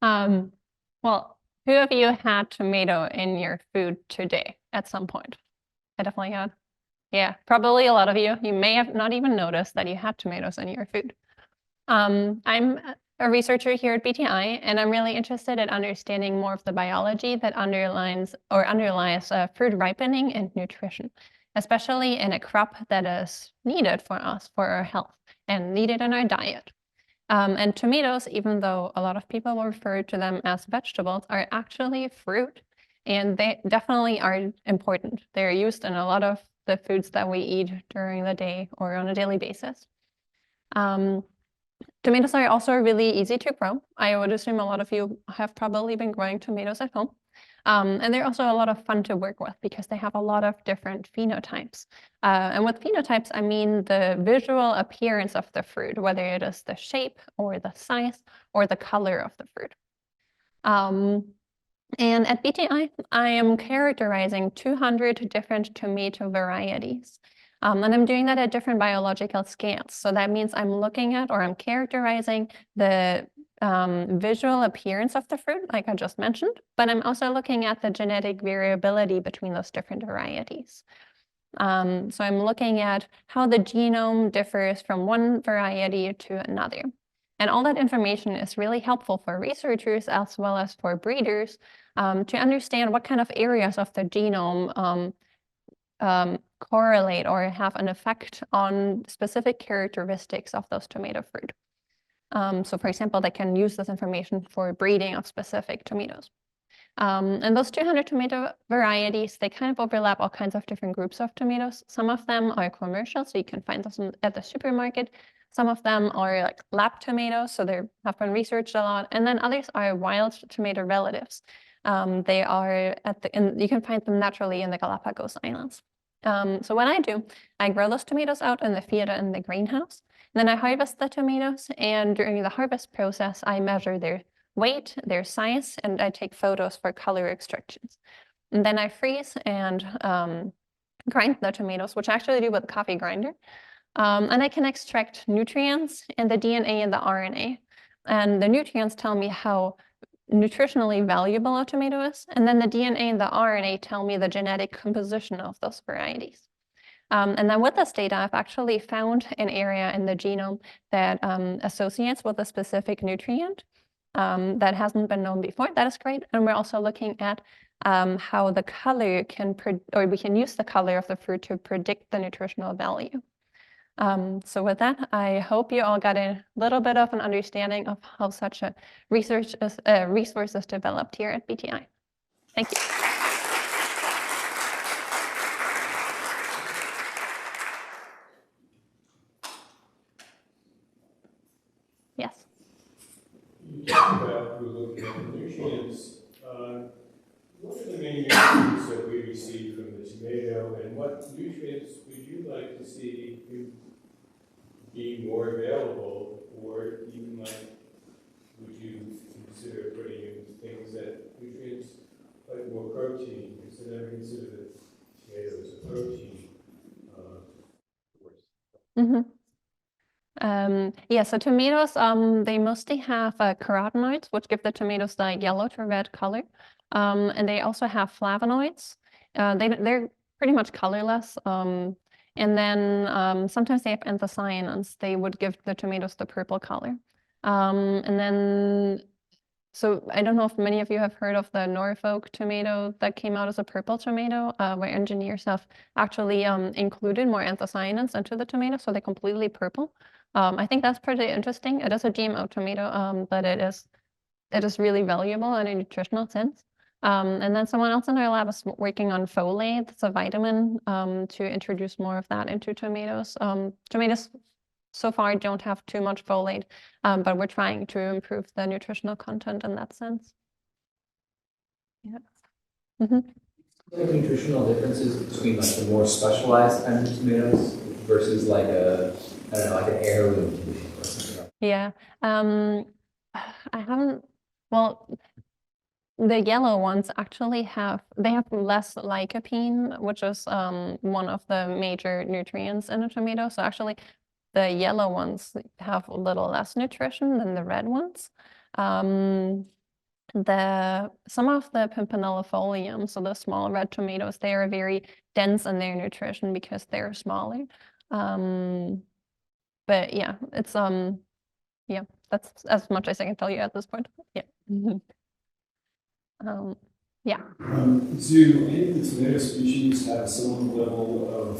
Well, who of you had tomato in your food today at some point? I definitely had. Yeah, probably a lot of you. You may have not even noticed that you had tomatoes in your food. I'm a researcher here at BTI, and I'm really interested in understanding more of the biology that underlies fruit ripening and nutrition, especially in a crop that is needed for us for our health and needed in our diet. And tomatoes, even though a lot of people will refer to them as vegetables, are actually fruit, and they definitely are important. They're used in a lot of the foods that we eat during the day or on a daily basis. Tomatoes are also really easy to grow. I would assume a lot of you have probably been growing tomatoes at home. And they're also a lot of fun to work with because they have a lot of different phenotypes. And with phenotypes, I mean the visual appearance of the fruit, whether it is the shape or the size or the color of the fruit. And at BTI, I am characterizing 200 different tomato varieties. And I'm doing that at different biological scales. So that means I'm looking at or I'm characterizing the visual appearance of the fruit, like I just mentioned, but I'm also looking at the genetic variability between those different varieties. So I'm looking at how the genome differs from one variety to another. And all that information is really helpful for researchers as well as for breeders to understand what kind of areas of the genome correlate or have an effect on specific characteristics of those tomato fruit. So for example, they can use this information for breeding of specific tomatoes. And those 200 tomato varieties, they kind of overlap all kinds of different groups of tomatoes. Some of them are commercial, so you can find those at the supermarket. Some of them are like lab tomatoes, so they have been researched a lot. And then others are wild tomato relatives. They are you can find them naturally in the Galapagos Islands. So what I do, I grow those tomatoes out in the field in the greenhouse. Then I harvest the tomatoes, and during the harvest process, I measure their weight, their size, and I take photos for color extractions. And then I freeze and grind the tomatoes, which I actually do with a coffee grinder. And I can extract nutrients and the DNA and the RNA. And the nutrients tell me how nutritionally valuable a tomato is. And then the DNA and the RNA tell me the genetic composition of those varieties. And then with this data, I've actually found an area in the genome that associates with a specific nutrient that hasn't been known before. That is great. And we're also looking at how the color we can use the color of the fruit to predict the nutritional value. So with that, I hope you all got a little bit of an understanding of how such a resource is developed here at BTI. Thank you. Yes. You talked about we're looking at the nutrients. What are the main nutrients that we receive from the tomato, and what nutrients would you like to see be more available, or even like would you consider putting in things that nutrients like more protein? Because I never consider the tomato as a protein source. Yeah, so tomatoes, they mostly have carotenoids, which give the tomatoes the yellow to red color. And they also have flavonoids. They're pretty much colorless. And then sometimes they have anthocyanins. They would give the tomatoes the purple color. And then, so I don't know if many of you have heard of the Norfolk tomato that came out as a purple tomato, where engineers have actually included more anthocyanins into the tomato, so they're completely purple. I think that's pretty interesting. It is a GMO tomato, but it is really valuable in a nutritional sense. And then someone else in our lab is working on folate. It's a vitamin to introduce more of that into tomatoes. Tomatoes so far don't have too much folate, but we're trying to improve the nutritional content in that sense. Yeah. Like nutritional differences between like the more specialized kinds of tomatoes versus like I don't know, like an heirloom tomato or something like that? Yeah. I haven't, well, the yellow ones actually have less lycopene, which is one of the major nutrients in a tomato. So actually the yellow ones have a little less nutrition than the red ones. some of the pimpinellifolium, so the small red tomatoes, they are very dense in their nutrition because they're smaller. But yeah, it's yeah, that's as much as I can tell you at this point. Yeah. Yeah. Do any of the tomato species have some level of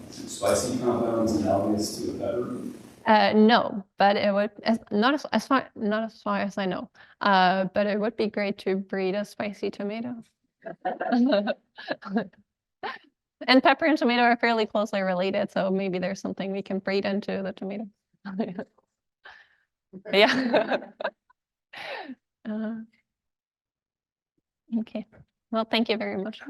spicy compounds analogous to a pepper? No, but it would not as far as I know. But it would be great to breed a spicy tomato. And pepper and tomato are fairly closely related, so maybe there's something we can breed into the tomato. Yeah. Okay. Well, thank you very much.